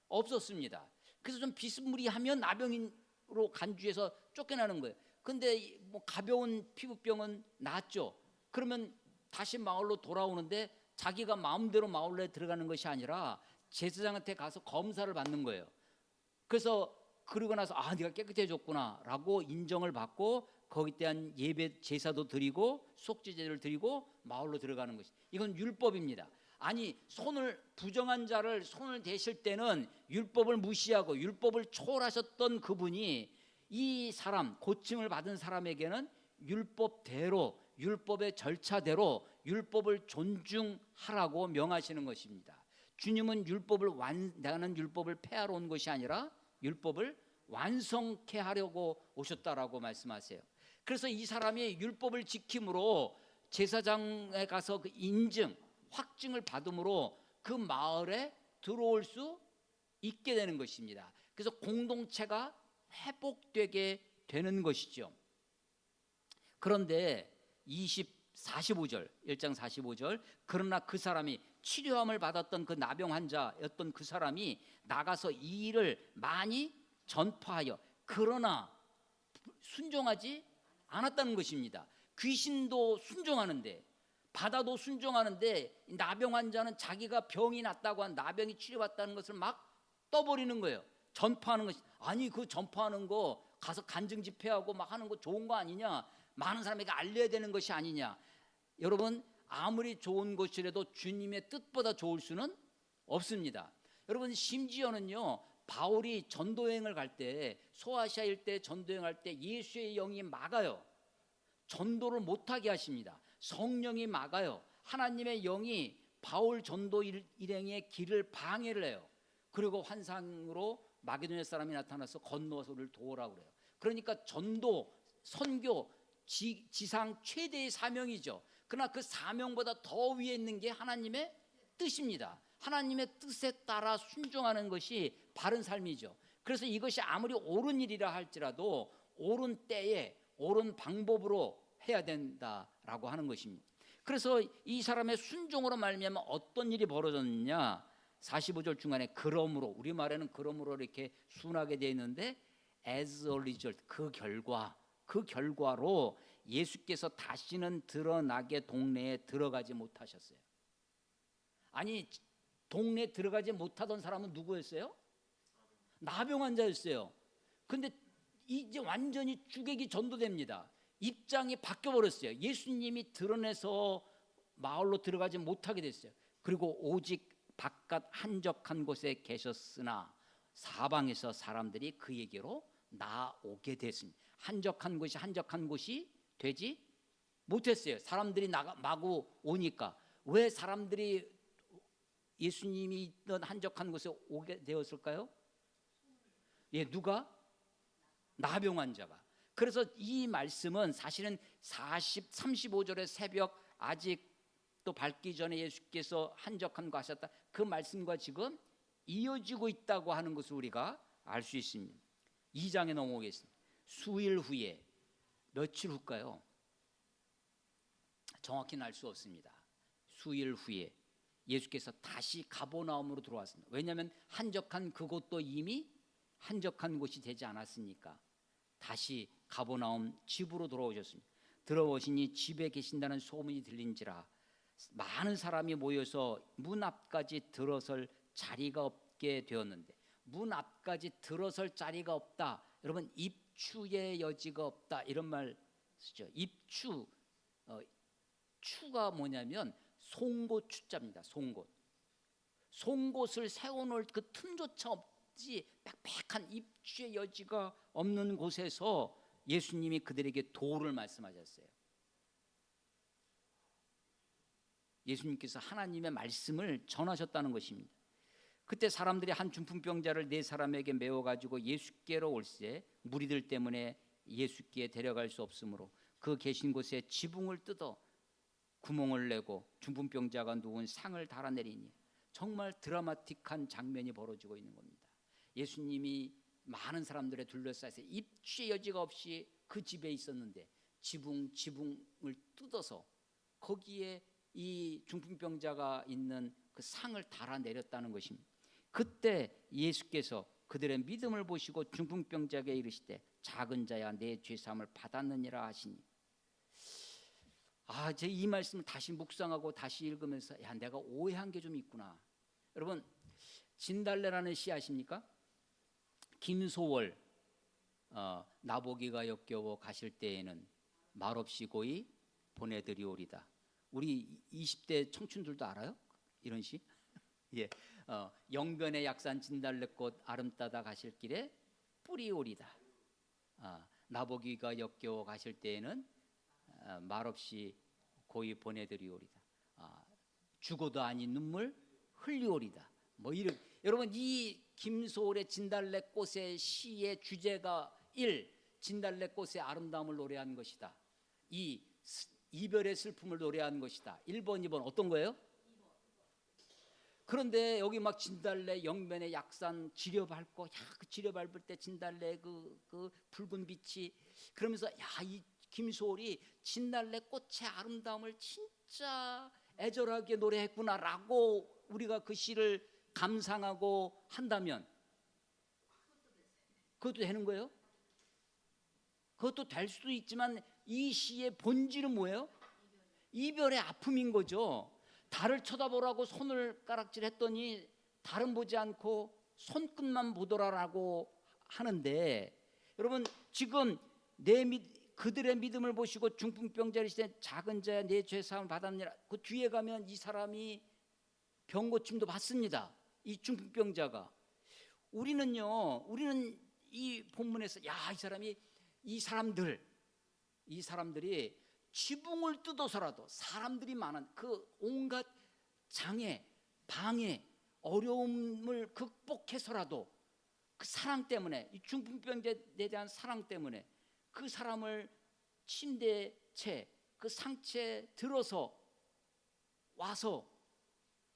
S1: 없었습니다. 그래서 좀 비스무리하면 나병으로 간주해서 쫓겨나는 거예요. 근데 뭐 가벼운 피부병은 낫죠. 그러면 다시 마을로 돌아오는데 자기가 마음대로 마을에 들어가는 것이 아니라 제사장한테 가서 검사를 받는 거예요. 그래서 그러고 나서 네가 깨끗해졌구나라고 인정을 받고 거기에 대한 예배 제사도 드리고 속죄제를 드리고 마을로 들어가는 것이, 이건 율법입니다. 아니, 부정한 자를 손을 대실 때는 율법을 무시하고 율법을 초월하셨던 그분이 이 사람, 고침을 받은 사람에게는 율법대로, 율법의 절차대로 율법을 존중하라고 명하시는 것입니다. 주님은 나는 율법을 폐하러 온 것이 아니라 율법을 완성케 하려고 오셨다라고 말씀하세요. 그래서 이 사람이 율법을 지킴으로 제사장에 가서 그 확증을 받음으로 그 마을에 들어올 수 있게 되는 것입니다. 그래서 공동체가 회복되게 되는 것이죠. 그런데 45절, 1장 45절, 그러나 그 사람이 치료함을 받았던 그 나병 환자였던 그 사람이 나가서 이 일을 많이 전파하여, 그러나 순종하지 않았다는 것입니다. 귀신도 순종하는데, 바다도 순종하는데, 나병 환자는 자기가 병이 났다고 한, 나병이 치료받다는 것을 막 떠버리는 거예요. 전파하는 것이, 아니 그 전파하는 거 가서 간증 집회하고 막 하는 거 좋은 거 아니냐, 많은 사람에게 알려야 되는 것이 아니냐. 여러분, 아무리 좋은 것이라도 주님의 뜻보다 좋을 수는 없습니다. 여러분, 심지어는요, 바울이 전도여행을 갈 때, 소아시아 일대 전도여행할 때 예수의 영이 막아요. 전도를 못하게 하십니다. 성령이 막아요. 하나님의 영이 바울 전도 일행의 길을 방해를 해요. 그리고 환상으로 마게도냐 사람이 나타나서 건너서 우리를 도우라고 그래요. 그러니까 전도, 선교, 지상 최대의 사명이죠. 그러나 그 사명보다 더 위에 있는 게 하나님의 뜻입니다. 하나님의 뜻에 따라 순종하는 것이 바른 삶이죠. 그래서 이것이 아무리 옳은 일이라 할지라도 옳은 때에 옳은 방법으로 해야 된다라고 하는 것입니다. 그래서 이 사람의 순종으로 말미암아 어떤 일이 벌어졌느냐, 45절 중간에 그러므로, 우리말에는 그러므로 이렇게 순하게 되어 있는데 as a result, 그 결과로 예수께서 다시는 드러나게 동네에 들어가지 못하셨어요. 아니, 동네에 들어가지 못하던 사람은 누구였어요? 나병 환자였어요. 근데 이제 완전히 주객이 전도됩니다. 입장이 바뀌어버렸어요. 예수님이 드러내서 마을로 들어가지 못하게 됐어요. 그리고 오직 바깥 한적한 곳에 계셨으나 사방에서 사람들이 그에게로 나오게 됐습니다. 한적한 곳이 되지 못했어요. 사람들이 마구 오니까. 왜 사람들이 예수님이 있던 한적한 곳에 오게 되었을까요? 누가? 나병 환자가. 그래서 이 말씀은 사실은 35절의 새벽, 아직 또 밝기 전에 예수께서 한적한 곳 하셨다, 그 말씀과 지금 이어지고 있다고 하는 것을 우리가 알 수 있습니다. 2장에 넘어오겠습니다. 수일 후에, 며칠 후일까요? 정확히는 알 수 없습니다. 수일 후에 예수께서 다시 가버나움으로 들어왔습니다. 왜냐하면 한적한 그곳도 이미 한적한 곳이 되지 않았으니까 다시 가버나움 집으로 돌아오셨습니다. 들어오시니 집에 계신다는 소문이 들린지라 많은 사람이 모여서 문 앞까지 들어설 자리가 없게 되었는데, 문 앞까지 들어설 자리가 없다. 여러분, 입추의 여지가 없다, 이런 말 쓰죠. 입추, 추가 뭐냐면 송곳 추자입니다. 송곳을 세워놓을 그 틈조차 없지, 빽빽한 입추의 여지가 없는 곳에서 예수님이 그들에게 도를 말씀하셨어요. 예수님께서 하나님의 말씀을 전하셨다는 것입니다. 그때 사람들이 한 중풍병자를 4사람에게 메워가지고 예수께로 올세 무리들 때문에 예수께 데려갈 수 없으므로 그 계신 곳에 지붕을 뜯어 구멍을 내고 중풍병자가 누운 상을 달아내리니, 정말 드라마틱한 장면이 벌어지고 있는 겁니다. 예수님이 많은 사람들에 둘러싸여서 입추의 여지가 없이 그 집에 있었는데 지붕을 뜯어서 거기에 이 중풍병자가 있는 그 상을 달아내렸다는 것입니다. 그때 예수께서 그들의 믿음을 보시고 중풍병자에게 이르시되 작은 자야 내 죄사함을 받았느니라 하시니. 제 이 말씀을 다시 묵상하고 다시 읽으면서 야, 내가 오해한 게 좀 있구나. 여러분, 진달래라는 시 아십니까? 김소월 나보기가 역겨워 가실 때에는 말없이 고이 보내드리오리다. 우리 20대 청춘들도 알아요? 이런 시? 예, 영변의 약산 진달래꽃 아름 따다 가실 길에 뿌리오리다. 나보기가 역겨워 가실 때에는 말없이 고이 보내드리오리다. 죽어도 아닌 눈물 흘리오리다. 뭐 이런. 여러분, 이 김소월의 진달래꽃의 시의 주제가 1. 진달래꽃의 아름다움을 노래한 것이다. 2. 이별의 슬픔을 노래한 것이다. 1번, 2번 어떤 거예요? 그런데 여기 막 진달래 영변의 약산 지려 밟고, 그 지려 밟을 때 진달래 그 붉은 빛이, 그러면서 이 김소월이 진달래 꽃의 아름다움을 진짜 애절하게 노래했구나라고 우리가 그 시를 감상하고 한다면 그것도 되는 거예요? 그것도 될 수도 있지만 이 시의 본질은 뭐예요? 이별의 아픔인 거죠. 달을 쳐다보라고 손을 까락질했더니 달은 보지 않고 손끝만 보더라라고 하는데, 여러분, 지금 그들의 믿음을 보시고 중풍병자를 시대 작은 자야 내 죄사함을 받았느니라. 그 뒤에 가면 이 사람이 병고침도 받습니다. 이 중풍병자가. 우리는 이 본문에서 이 사람들이 지붕을 뜯어서라도, 사람들이 많은 그 온갖 장애, 방해, 어려움을 극복해서라도 그 사랑 때문에, 이 중풍병자에 대한 사랑 때문에 그 사람을 침대에 그 상체에 들어서 와서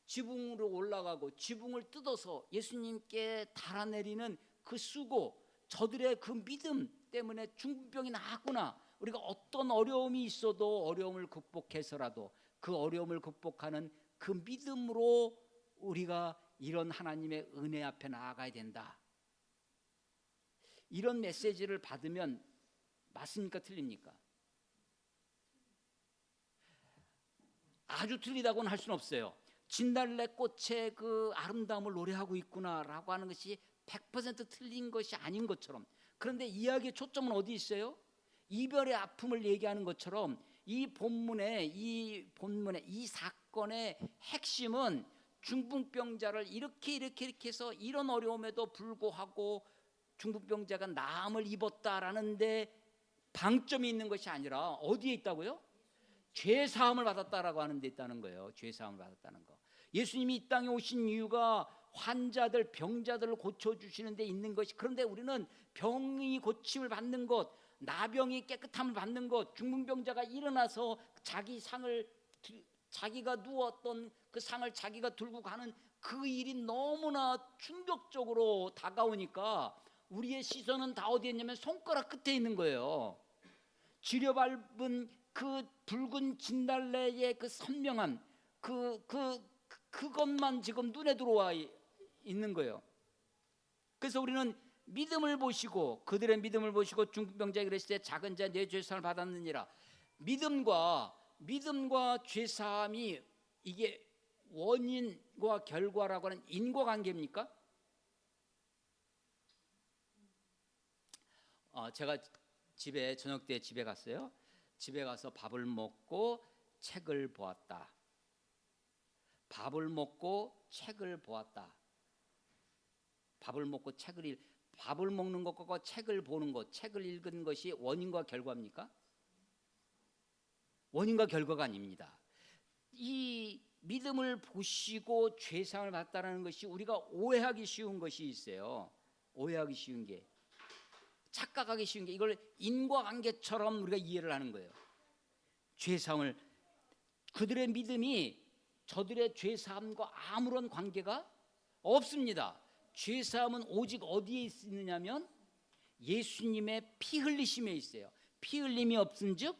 S1: 지붕으로 올라가고 지붕을 뜯어서 예수님께 달아내리는 그 수고, 저들의 그 믿음 때문에 중풍병이 나았구나. 우리가 어떤 어려움이 있어도 어려움을 극복해서라도 그 어려움을 극복하는 그 믿음으로 우리가 이런 하나님의 은혜 앞에 나아가야 된다. 이런 메시지를 받으면 맞습니까? 틀립니까? 아주 틀리다고는 할 수는 없어요. 진달래꽃의 그 아름다움을 노래하고 있구나라고 하는 것이 100% 틀린 것이 아닌 것처럼, 그런데 이야기의 초점은 어디 있어요? 이별의 아픔을 얘기하는 것처럼 이 본문의 이 사건의 핵심은 중풍병자를 이렇게 해서 이런 어려움에도 불구하고 중풍병자가 나음을 입었다라는데 방점이 있는 것이 아니라 어디에 있다고요? 죄사함을 받았다라고 하는 데 있다는 거예요. 죄사함을 받았다는 거. 예수님이 이 땅에 오신 이유가 환자들, 병자들을 고쳐주시는 데 있는 것이, 그런데 우리는 병이 고침을 받는 것, 나병이 깨끗함을 받는 것, 중풍병자가 일어나서 자기가 누웠던 그 상을 자기가 들고 가는 그 일이 너무나 충격적으로 다가오니까 우리의 시선은 다 어디에 있냐면 손가락 끝에 있는 거예요. 지려밟은 그 붉은 진달래의 그 선명함, 그것만 지금 눈에 들어와 있는 거예요. 그래서 우리는 믿음을 보시고, 그들의 믿음을 보시고 중풍병자에게 이르시되 작은 자 내 죄사함을 받았느니라. 믿음과 죄사함이 이게 원인과 결과라고 하는 인과관계입니까? 제가 저녁 때 집에 갔어요. 집에 가서 밥을 먹고 책을 보았다. 밥을 먹고 책을 먹는 것과 책을 보는 것, 책을 읽은 것이 원인과 결과입니까? 원인과 결과가 아닙니다. 이 믿음을 보시고 죄사함을 받았다는 것이 우리가 오해하기 쉬운 것이 있어요. 오해하기 쉬운 게, 착각하기 쉬운 게, 이걸 인과관계처럼 우리가 이해를 하는 거예요. 죄사함을, 그들의 믿음이 저들의 죄사함과 아무런 관계가 없습니다. 죄사함은 오직 어디에 있느냐면 예수님의 피 흘리심에 있어요. 피 흘림이 없은즉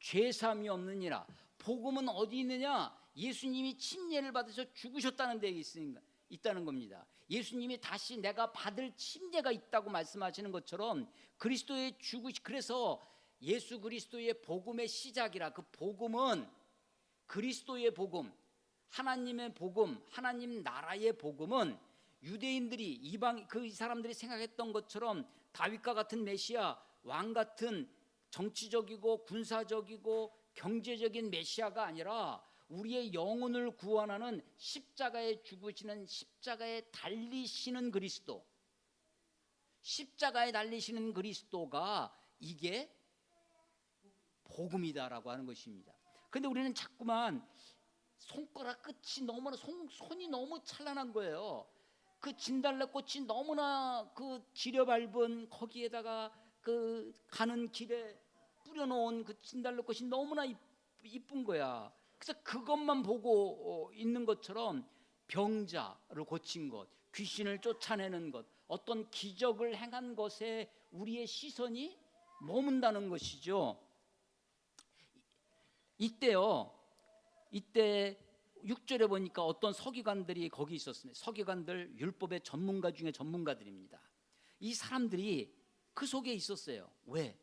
S1: 죄사함이 없느니라. 복음은 어디 있느냐? 예수님이 침례를 받으셔 죽으셨다는 데에 있다는 겁니다. 예수님이 다시 내가 받을 침례가 있다고 말씀하시는 것처럼 그리스도의 그래서 예수 그리스도의 복음의 시작이라, 그 복음은 그리스도의 복음, 하나님의 복음, 하나님 나라의 복음은 유대인들이 이방 그 사람들이 생각했던 것처럼 다윗과 같은 메시아, 왕 같은 정치적이고 군사적이고 경제적인 메시아가 아니라 우리의 영혼을 구원하는 십자가에 죽으시는, 십자가에 달리시는 그리스도, 십자가에 달리시는 그리스도가 이게 복음이다라고 하는 것입니다. 그런데 우리는 자꾸만 손가락 끝이 너무나 손이 너무 찬란한 거예요. 그 진달래꽃이 너무나 그 지려밟은 거기에다가 그 가는 길에 뿌려놓은 그 진달래꽃이 너무나 이쁜 거야. 그래서 그것만 보고 있는 것처럼 병자를 고친 것, 귀신을 쫓아내는 것, 어떤 기적을 행한 것에 우리의 시선이 머문다는 것이죠. 이때 6절에 보니까 어떤 서기관들이 거기 있었습니다. 서기관들, 율법의 전문가 중에 전문가들입니다. 이 사람들이 그 속에 있었어요. 왜?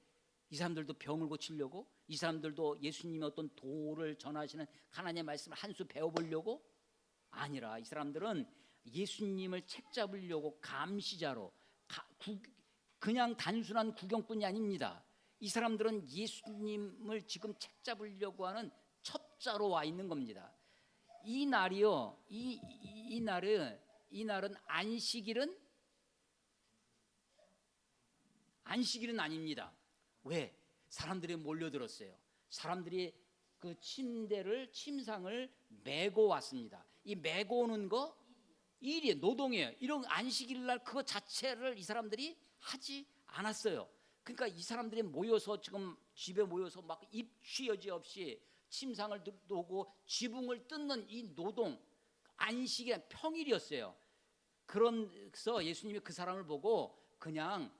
S1: 이 사람들도 병을 고치려고? 이 사람들도 예수님의 어떤 도를 전하시는 하나님의 말씀을 한 수 배워보려고? 아니라 이 사람들은 예수님을 책잡으려고 감시자로, 그냥 단순한 구경꾼이 아닙니다. 이 사람들은 예수님을 지금 책잡으려고 하는 첩자로 와 있는 겁니다. 이 날이요, 이 날은 안식일은 아닙니다. 왜? 사람들이 몰려들었어요. 사람들이 그 침상을 메고 왔습니다. 이 메고 오는 거 일이에요. 노동이에요. 이런 안식일 날 그거 자체를 이 사람들이 하지 않았어요. 그러니까 이 사람들이 모여서 지금 집에 모여서 막 입취 여지 없이 침상을 놓고 지붕을 뜯는 이 노동, 안식이 평일이었어요. 그래서 예수님이 그 사람을 보고 그냥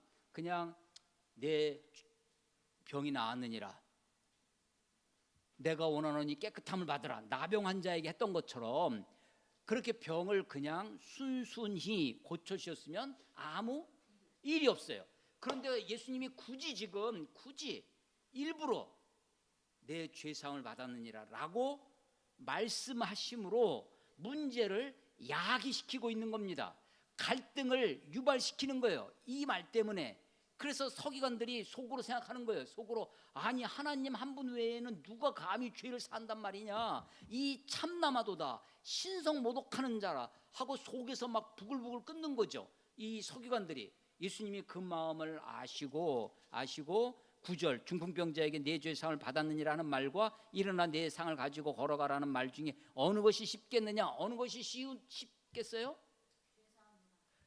S1: 내 병이 나았느니라, 내가 원하노니 깨끗함을 받으라, 나병 환자에게 했던 것처럼 그렇게 병을 그냥 순순히 고쳐주셨으면 아무 일이 없어요. 그런데 예수님이 굳이 일부러 내 죄사함을 받았느니라 라고 말씀하심으로 문제를 야기시키고 있는 겁니다. 갈등을 유발시키는 거예요, 이 말 때문에. 그래서 서기관들이 속으로 생각하는 거예요. 속으로, 아니 하나님 한 분 외에는 누가 감히 죄를 산단 말이냐, 이 참나마도다, 신성 모독하는 자라 하고 속에서 막 부글부글 끓는 거죠, 이 서기관들이. 예수님이 그 마음을 아시고 9절 중풍병자에게 내 죄 상을 받았느니라는 말과 일어나 내 상을 가지고 걸어가라는 말 중에 어느 것이 쉽겠느냐, 어느 것이 쉽겠어요?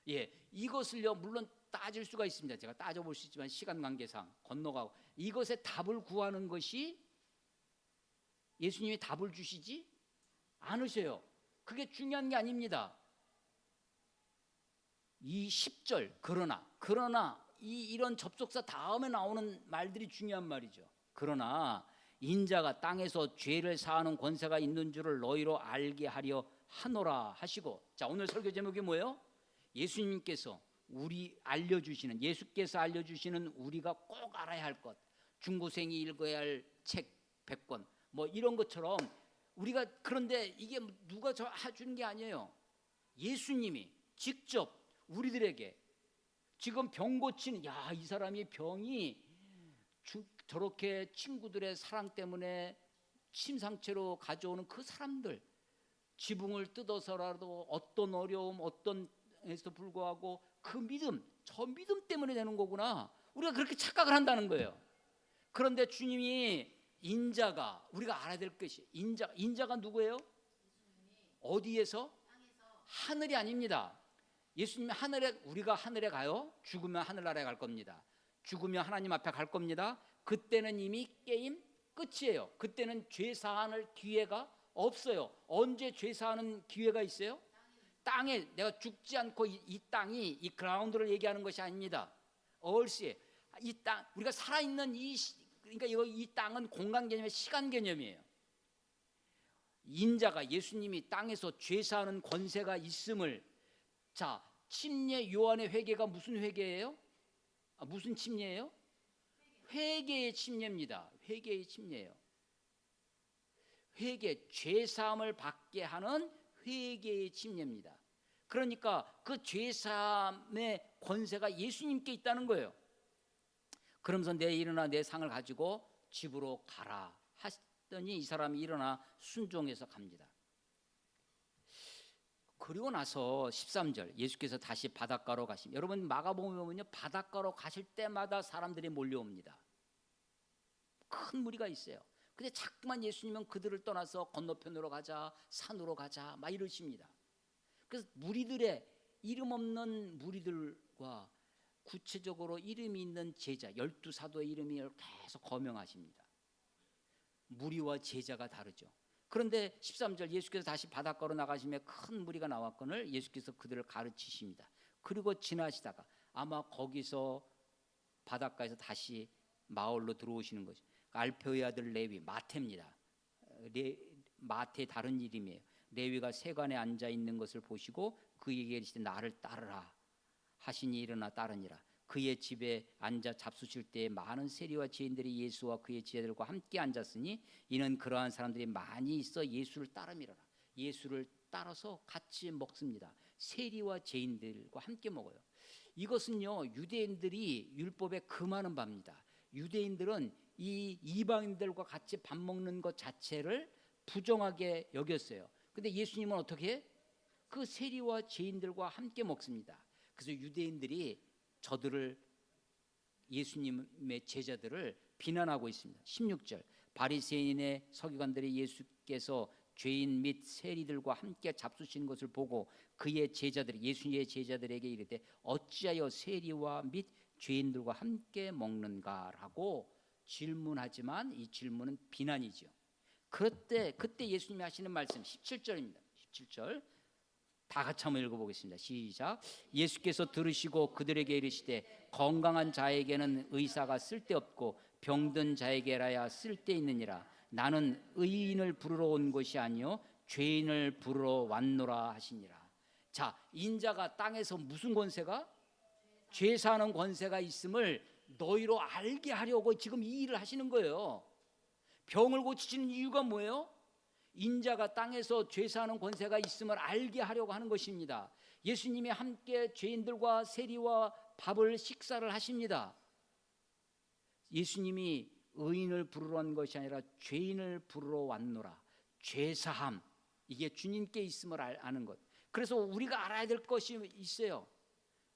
S1: 예, 이것을요 물론 따질 수가 있습니다. 제가 따져볼 수 있지만 시간 관계상 건너가고, 이것에 답을 구하는 것이 예수님이 답을 주시지 않으셔요. 그게 중요한 게 아닙니다. 이 10절 그러나 이런 접속사 다음에 나오는 말들이 중요한 말이죠. 그러나 인자가 땅에서 죄를 사하는 권세가 있는 줄을 너희로 알게 하려 하노라 하시고. 자, 오늘 설교 제목이 뭐예요? 예수께서 알려주시는 우리가 꼭 알아야 할 것, 중고생이 읽어야 할 책 100권 뭐 이런 것처럼 우리가, 그런데 이게 누가 해주는 게 아니에요. 예수님이 직접 우리들에게 지금 병 고치는, 이 사람이 병이 저렇게 친구들의 사랑 때문에 침상채로 가져오는 그 사람들, 지붕을 뜯어서라도 어떤 어려움, 어떤 에서 불구하고 그 믿음, 저 믿음 때문에 되는 거구나, 우리가 그렇게 착각을 한다는 거예요. 그런데 주님이 우리가 알아야 될 것이, 인자가 누구예요? 어디에서? 하늘이 아닙니다. 예수님이 우리가 하늘에 가요? 죽으면 하늘나라에 갈 겁니다. 죽으면 하나님 앞에 갈 겁니다. 그때는 이미 게임 끝이에요. 그때는 죄 사할 기회가 없어요. 언제 죄 사하는 기회가 있어요? 땅에 내가 죽지 않고 이 땅이, 이 그라운드를 얘기하는 것이 아닙니다. 얼씨에 이 땅, 우리가 살아있는 그러니까 이 땅은 공간 개념의 시간 개념이에요. 인자가, 예수님이 땅에서 죄 사하는 권세가 있음을 자, 침례 요한의 회개가 무슨 회개예요? 무슨 침례예요? 회개의 침례입니다. 회개의 침례예요. 회개, 죄사함을 받게 하는 회개의 침례입니다. 그러니까 그 죄사함의 권세가 예수님께 있다는 거예요. 그러면서 내 일어나 내 상을 가지고 집으로 가라 하더니 이 사람이 일어나 순종해서 갑니다. 그리고 나서 13절 예수께서 다시 바닷가로 가십니다. 여러분 마가복음에 보면요, 바닷가로 가실 때마다 사람들이 몰려옵니다. 큰 무리가 있어요. 근데 자꾸만 예수님은 그들을 떠나서 건너편으로 가자, 산으로 가자 막 이러십니다. 그래서 무리들의 이름 없는 무리들과 구체적으로 이름이 있는 제자 12사도의 이름이 계속 거명하십니다. 무리와 제자가 다르죠. 그런데 13절 예수께서 다시 바닷가로 나가시며 큰 무리가 나왔거늘 예수께서 그들을 가르치십니다. 그리고 지나시다가 아마 거기서 바닷가에서 다시 마을로 들어오시는 거죠. 알페오의 아들 레위, 마태입니다. 마태의 다른 이름이에요. 레위가 세관에 앉아 있는 것을 보시고 그에게 이르시되 나를 따르라 하시니 일어나 따르니라. 그의 집에 앉아 잡수실 때에 많은 세리와 죄인들이 예수와 그의 제자들과 함께 앉았으니 이는 그러한 사람들이 많이 있어 예수를 따름이라. 예수를 따라서 같이 먹습니다. 세리와 죄인들과 함께 먹어요. 이것은요, 유대인들이 율법에 금하는 바입니다. 유대인들은 이 이방인들과 같이 밥 먹는 것 자체를 부정하게 여겼어요. 근데 예수님은 어떻게 해? 그 세리와 죄인들과 함께 먹습니다. 그래서 유대인들이 저들을, 예수님의 제자들을 비난하고 있습니다. 16절 바리새인의 서기관들이 예수께서 죄인 및 세리들과 함께 잡수시는 것을 보고 그의 제자들이 예수님의 제자들에게 이르되 어찌하여 세리와 및 죄인들과 함께 먹는가라고 질문하지만 이 질문은 비난이죠. 그때 예수님이 하시는 말씀 17절입니다. 17절 다 같이 한번 읽어보겠습니다. 시작. 예수께서 들으시고 그들에게 이르시되 건강한 자에게는 의사가 쓸데없고 병든 자에게라야 쓸데있느니라. 나는 의인을 부르러 온 것이 아니요 죄인을 부르러 왔노라 하시니라. 자, 인자가 땅에서 무슨 권세가? 죄사하는 권세가 있음을 너희로 알게 하려고 지금 이 일을 하시는 거예요. 병을 고치시는 이유가 뭐예요? 인자가 땅에서 죄사하는 권세가 있음을 알게 하려고 하는 것입니다. 예수님이 함께 죄인들과 세리와 밥을 식사를 하십니다. 예수님이 의인을 부르러 온 것이 아니라 죄인을 부르러 왔노라. 죄사함, 이게 주님께 있음을 아는 것. 그래서 우리가 알아야 될 것이 있어요.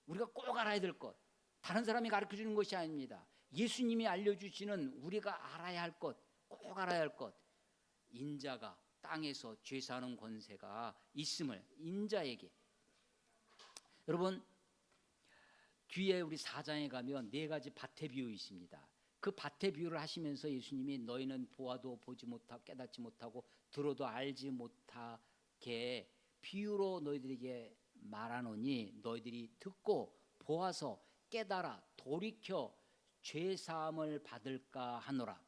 S1: 우리가 꼭 알아야 될 것. 다른 사람이 가르쳐주는 것이 아닙니다. 예수님이 알려주시는 우리가 알아야 할 것, 꼭 알아야 할 것. 인자가 땅에서 죄사하는 권세가 있음을 인자에게. 여러분 뒤에 우리 4장에 가면 4가지 밭의 비유 있습니다. 그 밭의 비유를 하시면서 예수님이 너희는 보아도 보지 못하고 깨닫지 못하고 들어도 알지 못하게 비유로 너희들에게 말하노니 너희들이 듣고 보아서 깨달아 돌이켜 죄사함을 받을까 하노라.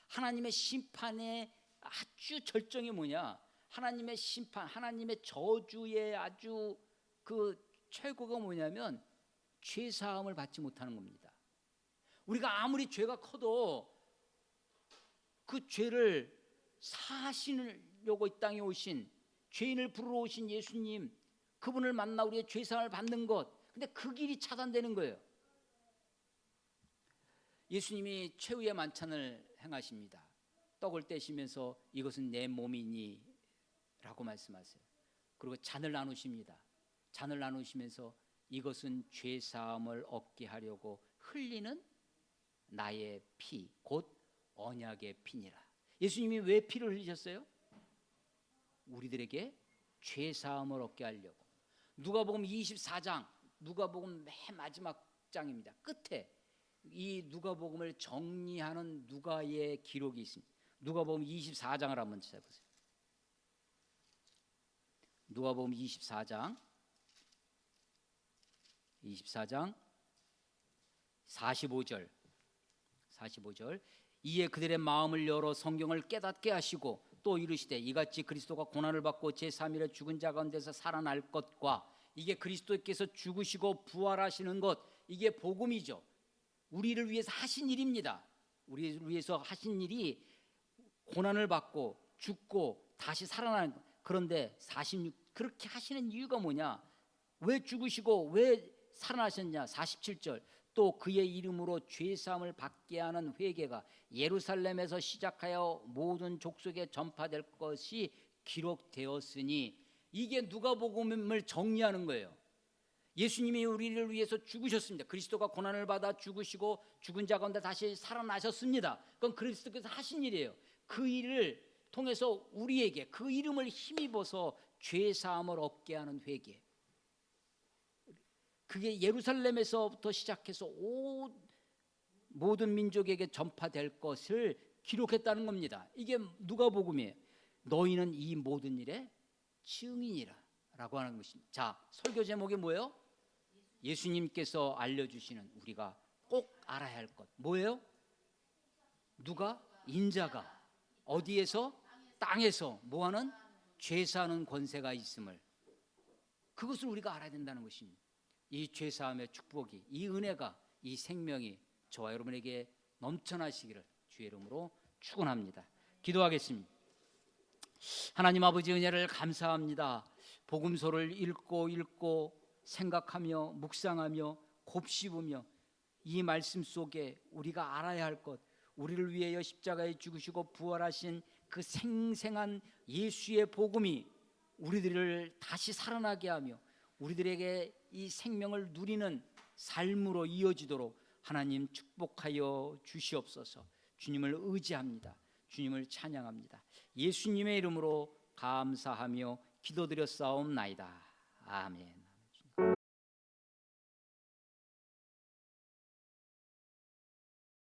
S1: 하나님의 심판의 아주 절정이 뭐냐? 하나님의 심판, 하나님의 저주의 아주 그 최고가 뭐냐면 죄사함을 받지 못하는 겁니다. 우리가 아무리 죄가 커도 그 죄를 사하시려고 이 땅에 오신 죄인을 부르러 오신 예수님, 그분을 만나 우리의 죄사함을 받는 것, 근데 그 길이 차단되는 거예요. 예수님이 최후의 만찬을 행하십니다. 떡을 떼시면서 이것은 내 몸이니 라고 말씀하세요. 그리고 잔을 나누십니다. 잔을 나누시면서 이것은 죄사함을 얻게 하려고 흘리는 나의 피, 곧 언약의 피니라. 예수님이 왜 피를 흘리셨어요? 우리들에게 죄사함을 얻게 하려고. 누가복음 24장, 누가복음 맨 마지막 장입니다. 끝에 이 누가복음을 정리하는 누가의 기록이 있습니다. 누가복음 24장을 한번 찾아보세요. 누가복음 24장 45절 이에 그들의 마음을 열어 성경을 깨닫게 하시고 또 이르시되 이같이 그리스도가 고난을 받고 제3일에 죽은 자 가운데서 살아날 것과 이게 그리스도께서 죽으시고 부활하시는 것, 이게 복음이죠. 우리를 위해서 하신 일입니다. 우리를 위해서 하신 일이 고난을 받고 죽고 다시 살아나는 것. 그런데 46 그렇게 하시는 이유가 뭐냐? 왜 죽으시고 왜 살아나셨냐? 47절 또 그의 이름으로 죄사함을 받게 하는 회개가 예루살렘에서 시작하여 모든 족속에 전파될 것이 기록되었으니, 이게 누가복음을 정리하는 거예요. 예수님이 우리를 위해서 죽으셨습니다. 그리스도가 고난을 받아 죽으시고 죽은 자 가운데 다시 살아나셨습니다. 그건 그리스도께서 하신 일이에요. 그 일을 통해서 우리에게 그 이름을 힘입어서 죄사함을 얻게 하는 회개, 그게 예루살렘에서부터 시작해서 모든 민족에게 전파될 것을 기록했다는 겁니다. 이게 누가복음이에요. 너희는 이 모든 일의 증인이라 라고 하는 것입니다. 자, 설교 제목이 뭐예요? 예수님께서 알려주시는 우리가 꼭 알아야 할 것 뭐예요? 누가? 인자가 어디에서? 땅에서 뭐하는? 죄사하는 권세가 있음을, 그것을 우리가 알아야 된다는 것입니다. 이 죄사함의 축복이, 이 은혜가, 이 생명이 저와 여러분에게 넘쳐나시기를 주의 이름으로 축원합니다. 기도하겠습니다. 하나님 아버지, 은혜를 감사합니다. 복음서를 읽고 생각하며 묵상하며 곱씹으며 이 말씀 속에 우리가 알아야 할 것, 우리를 위하여 십자가에 죽으시고 부활하신 그 생생한 예수의 복음이 우리들을 다시 살아나게 하며 우리들에게 이 생명을 누리는 삶으로 이어지도록 하나님 축복하여 주시옵소서. 주님을 의지합니다. 주님을 찬양합니다. 예수님의 이름으로 감사하며 기도드렸사옵나이다. 아멘.